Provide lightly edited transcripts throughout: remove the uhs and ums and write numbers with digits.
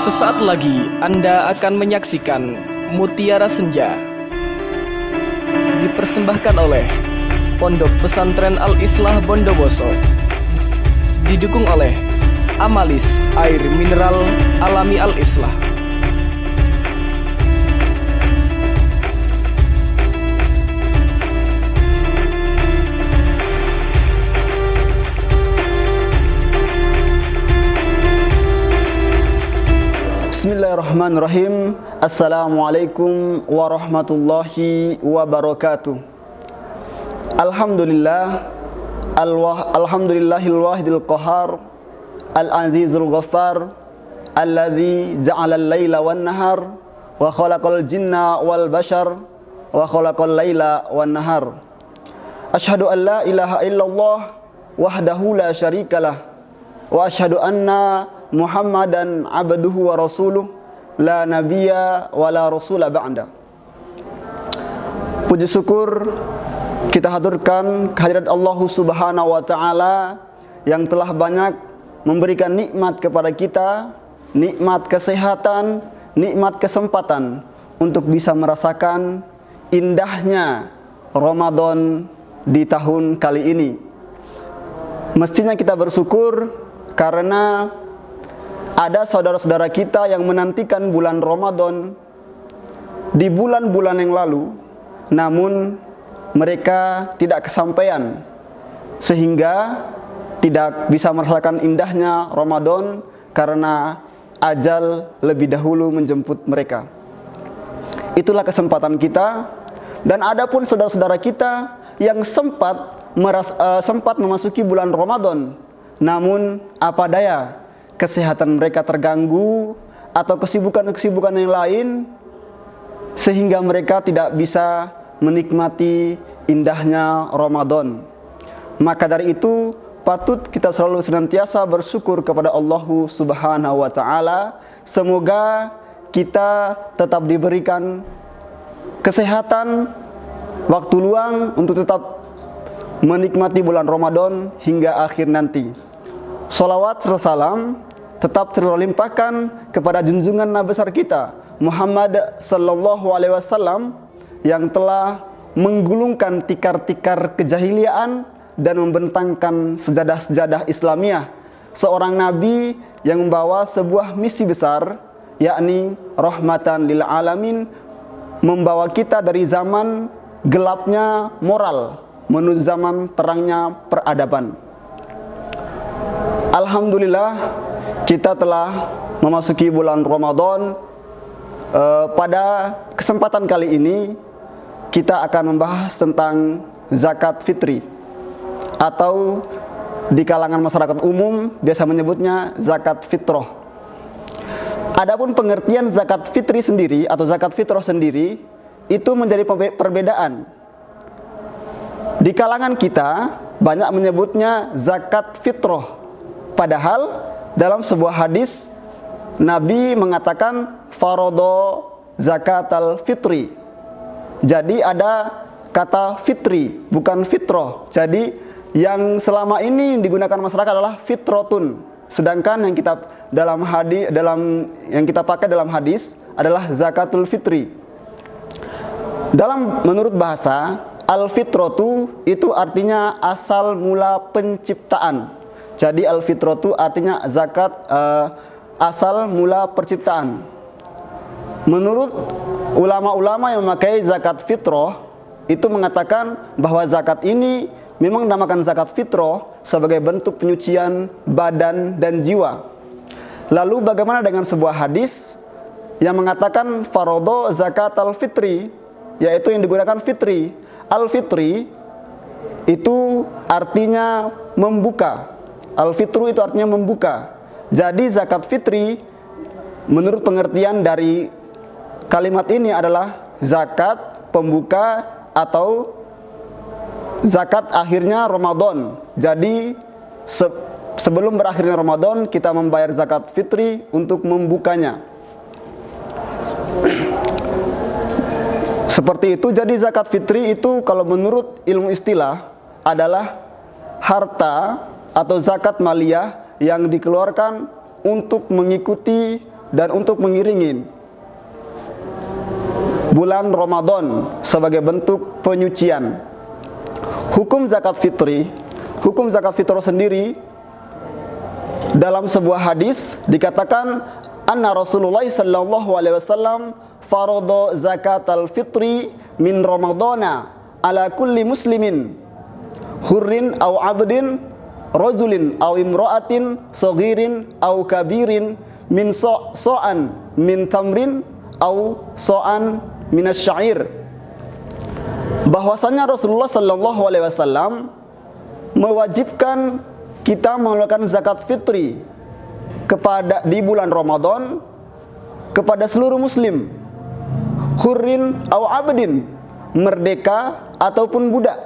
Sesaat lagi Anda akan menyaksikan Mutiara Senja, dipersembahkan oleh Pondok Pesantren Al-Islah Bondowoso, didukung oleh Amalis Air Mineral Alami Al-Islah. Bismillahirrahmanirrahim. Assalamualaikum warahmatullahi wabarakatuh. Alhamdulillahil wahidil qahar, al-azizul ghaffar, alladzi ja'ala al-laila wan nahar wa khalaqal jinna wal bashar wa khalaqal laila wan nahar. Asyhadu an la ilaha illallah wahdahu la syarikalah wa asyhadu anna Muhammadan abduhu wa rasuluh la nabiyya wa la rasula ba'da. Puji syukur kita haturkan kehadirat Allah Subhanahu wa taala yang telah banyak memberikan nikmat kepada kita, nikmat kesehatan, nikmat kesempatan untuk bisa merasakan indahnya Ramadan di tahun kali ini. Mestinya kita bersyukur karena ada saudara-saudara kita yang menantikan bulan Ramadan di bulan-bulan yang lalu, namun mereka tidak kesampaian sehingga tidak bisa merasakan indahnya Ramadan karena ajal lebih dahulu menjemput mereka. Itulah kesempatan kita. Dan ada pun saudara-saudara kita yang sempat memasuki bulan Ramadan, namun apa daya, kesehatan mereka terganggu atau kesibukan-kesibukan yang lain sehingga mereka tidak bisa menikmati indahnya Ramadan. Maka dari itu patut kita selalu senantiasa bersyukur kepada Allah Subhanahu wa taala. Semoga kita tetap diberikan kesehatan, waktu luang untuk tetap menikmati bulan Ramadan hingga akhir nanti. Salawat serta salam tetap terlimpahkan kepada junjungan Nabi besar kita Muhammad sallallahu alaihi wasallam yang telah menggulungkan tikar-tikar kejahiliaan dan membentangkan sejadah-sejadah Islamiyah. Seorang nabi yang membawa sebuah misi besar, yakni rahmatan lil alamin, membawa kita dari zaman gelapnya moral menuju zaman terangnya peradaban. Alhamdulillah, kita telah memasuki bulan Ramadan. Pada kesempatan kali ini kita akan membahas tentang zakat fitri, atau di kalangan masyarakat umum biasa menyebutnya zakat fitrah. Adapun pengertian zakat fitri sendiri atau zakat fitrah sendiri itu menjadi perbedaan. Di kalangan kita banyak menyebutnya zakat fitrah. Padahal dalam sebuah hadis Nabi mengatakan farodo zakatal fitri. Jadi ada kata fitri, bukan fitrah. Jadi yang selama ini digunakan masyarakat adalah fitrotun. Sedangkan yang kita pakai dalam hadis adalah zakatul fitri. Menurut bahasa, al-fitratu itu artinya asal mula penciptaan. Jadi al-fitratu artinya zakat asal mula penciptaan. Menurut ulama-ulama yang memakai zakat fitrah itu mengatakan bahwa zakat ini memang dinamakan zakat fitrah sebagai bentuk penyucian badan dan jiwa. Lalu bagaimana dengan sebuah hadis yang mengatakan farodo zakat al-fitri, yaitu yang digunakan fitri. Al-fitri itu artinya membuka. Al-fitru itu artinya membuka. Jadi zakat fitri menurut pengertian dari kalimat ini adalah zakat pembuka atau zakat akhirnya Ramadan. Jadi sebelum berakhirnya Ramadan kita membayar zakat fitri untuk membukanya. Seperti itu. Jadi zakat fitri itu kalau menurut ilmu istilah adalah harta atau zakat maliyah yang dikeluarkan untuk mengikuti dan untuk mengiringi bulan Ramadan sebagai bentuk penyucian. Hukum zakat fitri sendiri dalam sebuah hadis dikatakan anna Rasulullah sallallahu alaihi wasallam farada zakatal fitri min Ramadana ala kulli muslimin hurrin aw abdin rajulin aw imra'atin saghirin aw kabirin min so'an min tamrin aw so'an min asyair. Bahwasanya Rasulullah sallallahu alaihi wasallam mewajibkan kita mengeluarkan zakat fitri di bulan Ramadan kepada seluruh muslim, hurrin aw abdin, merdeka ataupun budak,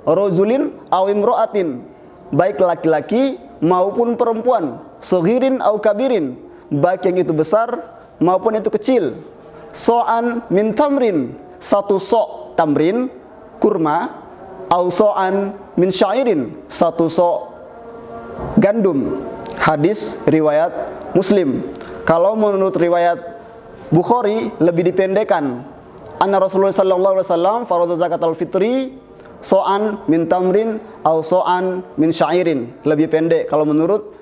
rajulin aw imra'atin, baik laki-laki maupun perempuan, saghirin aw kabirin, baik yang itu besar maupun itu kecil, so'an min tamrin, satu sok tamrin kurma, aw so'an min syairin, satu sok gandum. Hadis riwayat Muslim. Kalau menurut riwayat Bukhari lebih dipendekkan. Anna Rasulullah sallallahu alaihi wasallam farada zakatal fitri so'an min tamrin aw so'an min syairin. Lebih pendek kalau menurut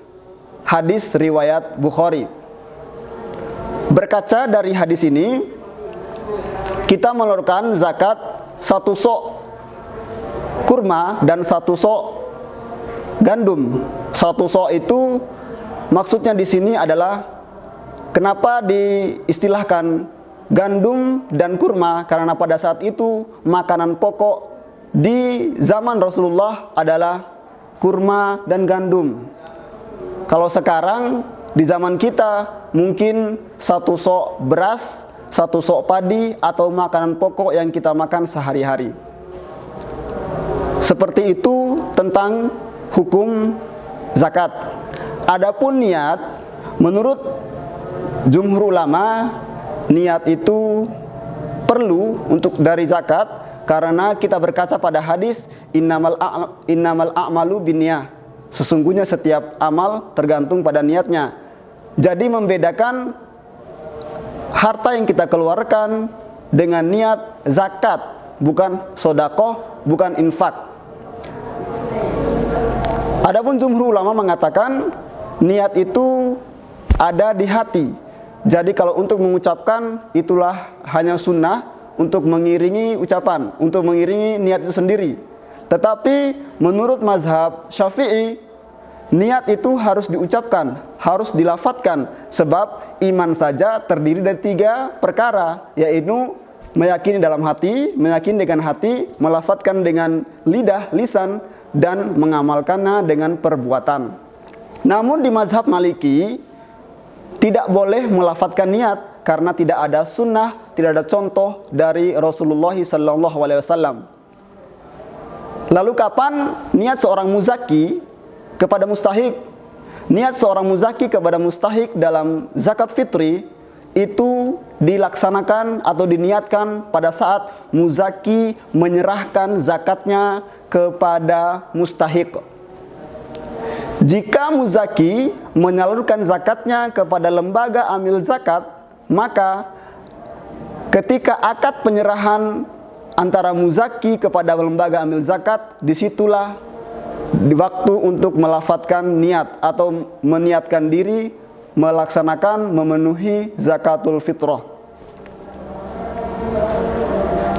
hadis riwayat Bukhari. Berkaca dari hadis ini, kita mengeluarkan zakat satu sok kurma dan satu sok gandum. Satu sok itu maksudnya di sini adalah kenapa diistilahkan gandum dan kurma, karena pada saat itu makanan pokok di zaman Rasulullah adalah kurma dan gandum. Kalau sekarang di zaman kita mungkin satu sok beras, satu sok padi atau makanan pokok yang kita makan sehari-hari. Seperti itu tentang hukum zakat. Adapun niat, menurut jumhur ulama, niat itu perlu untuk dari zakat karena kita berkaca pada hadis innamal a'malu binniyah. Sesungguhnya setiap amal tergantung pada niatnya. Jadi membedakan harta yang kita keluarkan dengan niat zakat, bukan sedekah, bukan infak. Adapun jumhur ulama mengatakan niat itu ada di hati. Jadi kalau untuk mengucapkan itulah hanya sunnah untuk mengiringi ucapan, untuk mengiringi niat itu sendiri. Tetapi menurut mazhab Syafi'i, niat itu harus diucapkan, harus dilafadzkan. Sebab iman saja terdiri dari 3 perkara, yaitu meyakini dalam hati, meyakini dengan hati, melafadzkan dengan lidah, lisan, dan mengamalkannya dengan perbuatan. Namun di mazhab Maliki tidak boleh melafadzkan niat karena tidak ada sunnah, tidak ada contoh dari Rasulullah SAW. Lalu kapan niat seorang muzaki kepada mustahik? Niat seorang muzaki kepada mustahik dalam zakat fitri itu dilaksanakan atau diniatkan pada saat muzaki menyerahkan zakatnya kepada mustahik. Jika muzaki menyalurkan zakatnya kepada lembaga amil zakat, maka ketika akad penyerahan antara muzaki kepada lembaga amil zakat, disitulah waktu untuk melafadzkan niat atau meniatkan diri melaksanakan, memenuhi zakatul fitrah.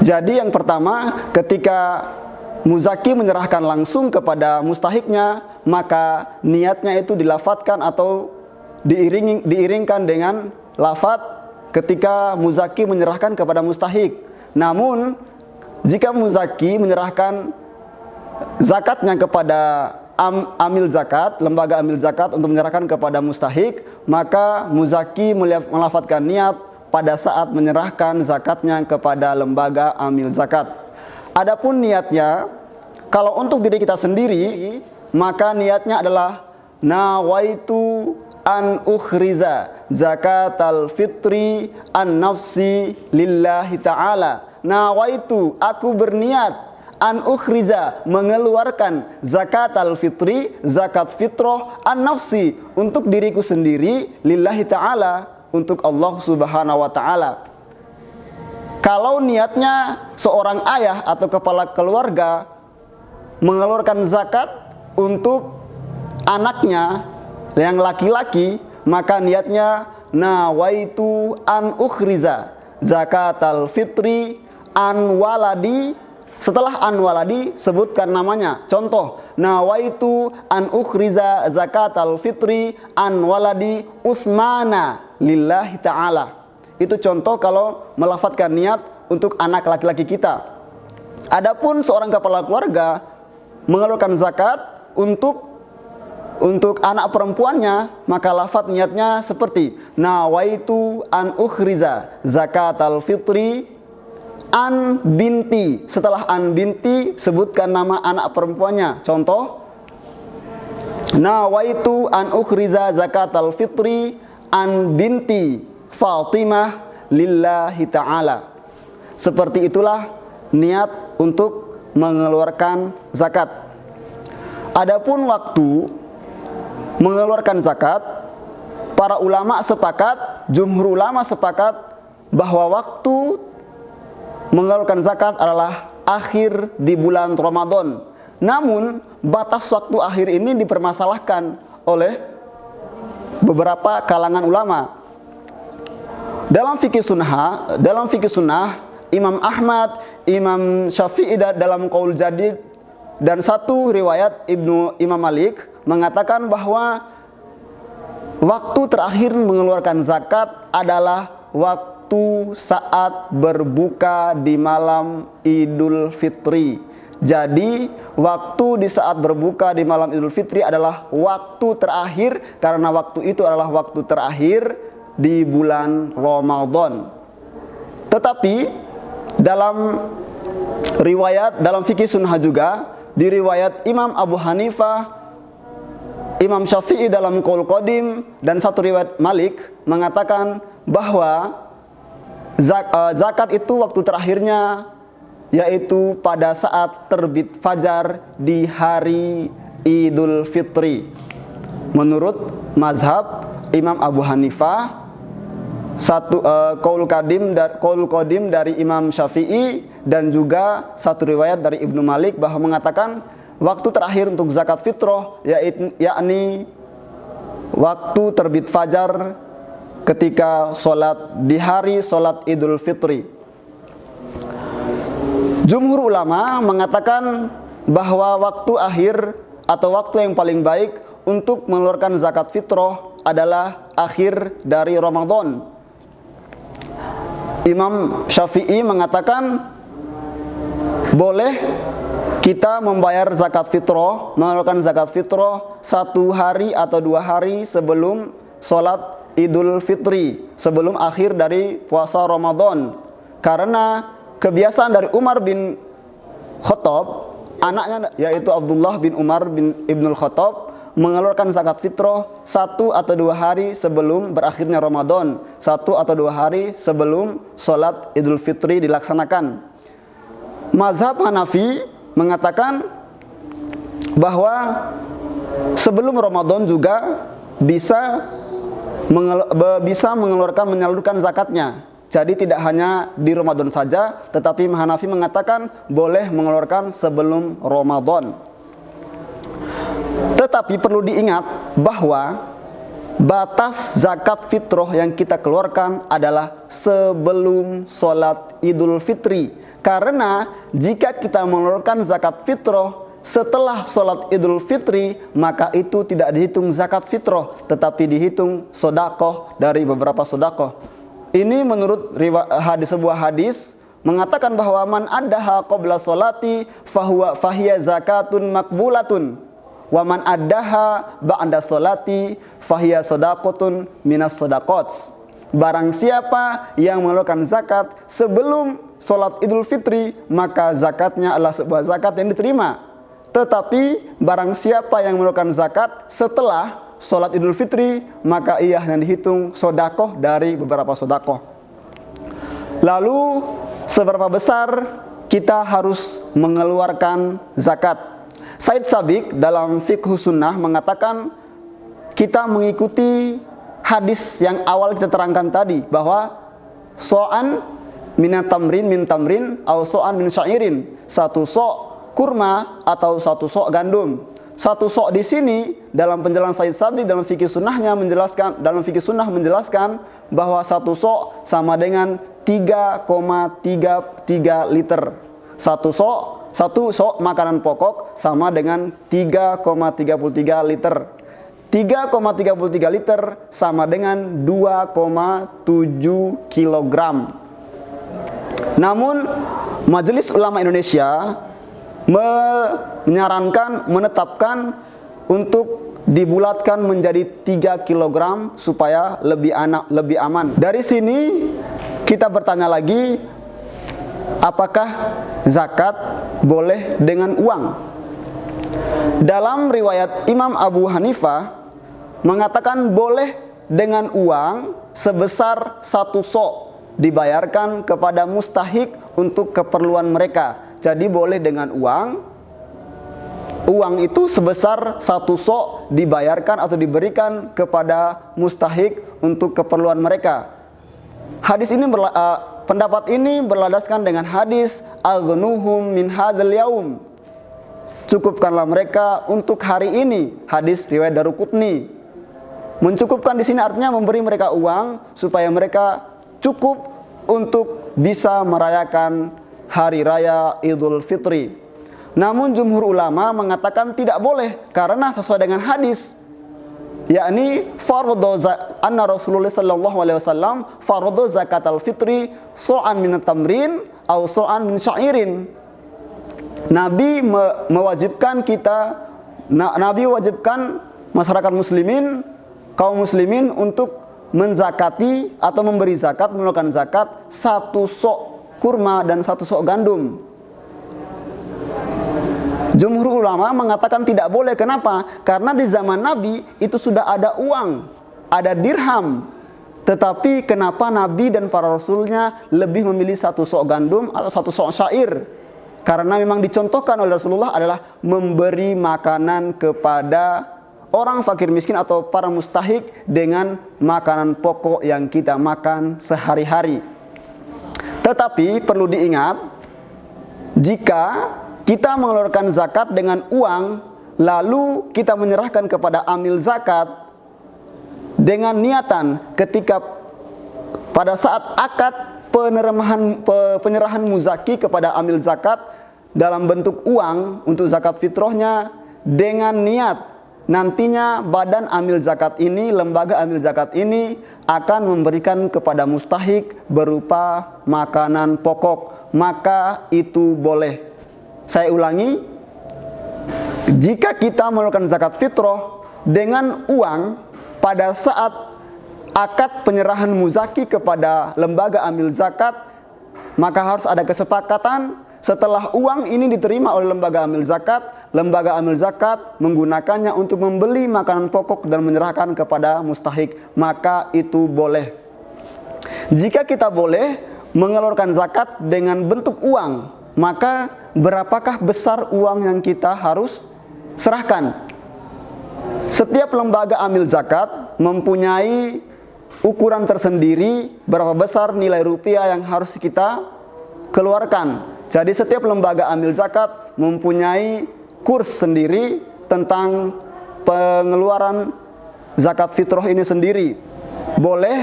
Jadi yang pertama, ketika muzaki menyerahkan langsung kepada mustahiknya, maka niatnya itu dilafadzkan atau diiringkan dengan lafadz ketika muzaki menyerahkan kepada mustahik. Namun jika muzaki menyerahkan zakatnya kepada amil zakat, lembaga amil zakat untuk menyerahkan kepada mustahik, maka muzaki melafadzkan niat pada saat menyerahkan zakatnya kepada lembaga amil zakat. Adapun niatnya, kalau untuk diri kita sendiri, maka niatnya adalah nawaitu an ukhriza zakatal fitri an nafsi lillahi ta'ala. Nawaitu, aku berniat an ukhriza, mengeluarkan zakatal fitri, zakat fitrah an nafsi, untuk diriku sendiri, lillahi ta'ala, untuk Allah Subhanahu wa taala. Kalau niatnya seorang ayah atau kepala keluarga mengeluarkan zakat untuk anaknya yang laki-laki, maka niatnya nawaitu an ukhriza zakatal fitri an waladi. Setelah an waladi sebutkan namanya. Contoh, nawaitu an ukhriza zakatal fitri an waladi Utsmana lillahi ta'ala. Itu contoh kalau melafadzkan niat untuk anak laki-laki kita. Adapun seorang kepala keluarga mengeluarkan zakat untuk anak perempuannya, maka lafadz niatnya seperti nawaitu an ukhriza zakatal fitri an binti. Setelah an binti sebutkan nama anak perempuannya. Contoh, nawaitu an ukhriza zakatal fitri an binti Fatimah lillahi ta'ala. Seperti itulah niat untuk mengeluarkan zakat. Adapun waktu mengeluarkan zakat, para ulama sepakat, jumhur ulama sepakat bahwa waktu mengeluarkan zakat adalah akhir di bulan Ramadan. Namun batas waktu akhir ini dipermasalahkan oleh beberapa kalangan ulama. Dalam fikih sunnah, Imam Ahmad, Imam Syafi'i dalam Qaul Jadid dan satu riwayat Imam Malik mengatakan bahwa waktu terakhir mengeluarkan zakat adalah waktu saat berbuka di malam Idul Fitri. Jadi waktu di saat berbuka di malam Idul Fitri adalah waktu terakhir, karena waktu itu adalah waktu terakhir di bulan Ramadan. Tetapi dalam fikih sunnah juga, di riwayat Imam Abu Hanifah, Imam Syafi'i dalam Qaul Qadim, dan satu riwayat Malik mengatakan bahwa zakat itu waktu terakhirnya yaitu pada saat terbit fajar di hari Idul Fitri. Menurut mazhab Imam Abu Hanifah, satu Qaul Qadim dari Imam Syafi'i, dan juga satu riwayat dari Ibnu Malik bahwa mengatakan waktu terakhir untuk zakat fitrah yakni waktu terbit fajar ketika di hari sholat Idul Fitri. Jumhur ulama mengatakan bahwa waktu akhir atau waktu yang paling baik untuk mengeluarkan zakat fitrah adalah akhir dari Ramadan. Imam Syafi'i mengatakan boleh kita membayar zakat fitrah, mengeluarkan zakat fitrah 1 hari atau 2 hari sebelum sholat Idul Fitri, sebelum akhir dari puasa Ramadan. Karena kebiasaan dari Umar bin Khattab, anaknya yaitu Abdullah bin Umar bin Ibnul Khattab, mengeluarkan zakat fitrah 1 atau 2 hari sebelum berakhirnya Ramadan, 1 atau 2 hari sebelum sholat Idul Fitri dilaksanakan. Mazhab Hanafi mengatakan bahwa sebelum Ramadan juga bisa menyalurkan zakatnya. Jadi tidak hanya di Ramadan saja, tetapi Hanafi mengatakan boleh mengeluarkan sebelum Ramadan. Tetapi perlu diingat bahwa batas zakat fitrah yang kita keluarkan adalah sebelum sholat Idul Fitri. Karena jika kita mengeluarkan zakat fitrah setelah sholat Idul Fitri, maka itu tidak dihitung zakat fitrah, tetapi dihitung sodakoh dari beberapa sodakoh. Ini menurut sebuah hadis mengatakan bahwa man addaha qabla sholati fahiya zakatun makbulatun. Wa man addaha ba'da sholati fahiya sodaqotun minas sodaqot. Barang siapa yang mengeluarkan zakat sebelum sholat Idul Fitri, maka zakatnya adalah sebuah zakat yang diterima. Tetapi barang siapa yang mengeluarkan zakat setelah sholat Idul Fitri, maka ia yang dihitung sodakoh dari beberapa sodakoh. Lalu seberapa besar kita harus mengeluarkan zakat? Said Sabiq dalam Fiqh Sunnah mengatakan kita mengikuti hadis yang awal kita terangkan tadi, bahwa so'an minat tamrin min tamrin atau so'an min syairin, satu sok kurma atau satu sok gandum. Satu sok di sini dalam penjelasan Said Sabri dalam fikih sunnahnya menjelaskan, dalam fikih sunnah menjelaskan bahwa satu sok sama dengan 3,33 liter. Satu sok makanan pokok sama dengan 3,33 liter. 3,33 liter sama dengan 2,7 kilogram. Namun Majelis Ulama Indonesia menetapkan untuk dibulatkan menjadi 3 kg supaya lebih aman. Dari sini kita bertanya lagi, apakah zakat boleh dengan uang? Dalam riwayat Imam Abu Hanifah mengatakan boleh dengan uang sebesar satu sok dibayarkan kepada mustahik untuk keperluan mereka. Jadi boleh dengan uang itu sebesar satu sok dibayarkan atau diberikan kepada mustahik untuk keperluan mereka. Pendapat ini berlandaskan dengan hadis al-ghunuhum min hadzal yaum. Cukupkanlah mereka untuk hari ini, hadis riwayat Daruqutni. Mencukupkan di sini artinya memberi mereka uang supaya mereka cukup untuk bisa merayakan hari raya Idul Fitri. Namun jumhur ulama mengatakan tidak boleh karena sesuai dengan hadis, yakni anna Rasulullah sallallahu alaihi wasallam farada zakatal fitri so'an min tamrin atau so'an min syairin. Nabi mewajibkan masyarakat muslimin, kaum muslimin untuk menzakati atau memberi zakat, mengeluarkan zakat satu sok kurma dan satu sok gandum. Jumhur ulama mengatakan tidak boleh. Kenapa? Karena di zaman Nabi itu sudah ada uang, ada dirham. Tetapi kenapa Nabi dan para rasulnya lebih memilih satu sok gandum atau satu sok syair? Karena memang dicontohkan oleh Rasulullah adalah memberi makanan kepada orang fakir miskin atau para mustahik dengan makanan pokok yang kita makan sehari-hari. Tetapi perlu diingat, jika kita mengeluarkan zakat dengan uang, lalu kita menyerahkan kepada amil zakat dengan niatan ketika pada saat akad penyerahan muzaki kepada amil zakat dalam bentuk uang untuk zakat fitrahnya, dengan niat nantinya badan amil zakat ini, lembaga amil zakat ini akan memberikan kepada mustahik berupa makanan pokok, maka itu boleh. Saya ulangi, jika kita mengeluarkan zakat fitrah dengan uang pada saat akad penyerahan muzaki kepada lembaga amil zakat, maka harus ada kesepakatan. Setelah uang ini diterima oleh lembaga amil zakat menggunakannya untuk membeli makanan pokok dan menyerahkan kepada mustahik, maka itu boleh. Jika kita boleh mengeluarkan zakat dengan bentuk uang, maka berapakah besar uang yang kita harus serahkan? Setiap lembaga amil zakat mempunyai ukuran tersendiri berapa besar nilai rupiah yang harus kita keluarkan. Jadi setiap lembaga amil zakat mempunyai kurs sendiri tentang pengeluaran zakat fitrah ini sendiri. Boleh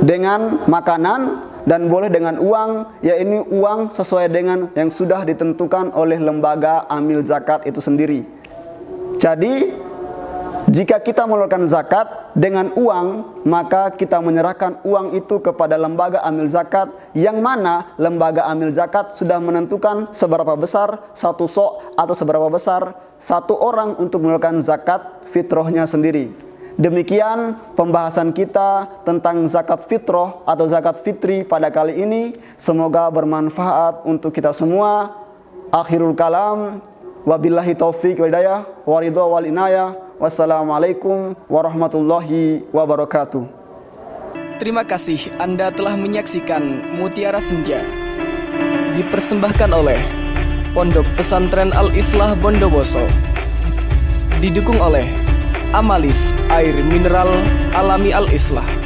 dengan makanan dan boleh dengan uang, yaitu uang sesuai dengan yang sudah ditentukan oleh lembaga amil zakat itu sendiri. Jadi jika kita mengeluarkan zakat dengan uang, maka kita menyerahkan uang itu kepada lembaga amil zakat, yang mana lembaga amil zakat sudah menentukan seberapa besar satu sok atau seberapa besar satu orang untuk mengeluarkan zakat fitrahnya sendiri. Demikian pembahasan kita tentang zakat fitrah atau zakat fitri pada kali ini. Semoga bermanfaat untuk kita semua. Akhirul kalam, wabillahi taufiq wal hidayah, waridha wal inayah. Wassalamualaikum warahmatullahi wabarakatuh. Terima kasih Anda telah menyaksikan Mutiara Senja. Dipersembahkan oleh Pondok Pesantren Al-Islah Bondowoso. Didukung oleh Amalis, air mineral alami Al-Islah.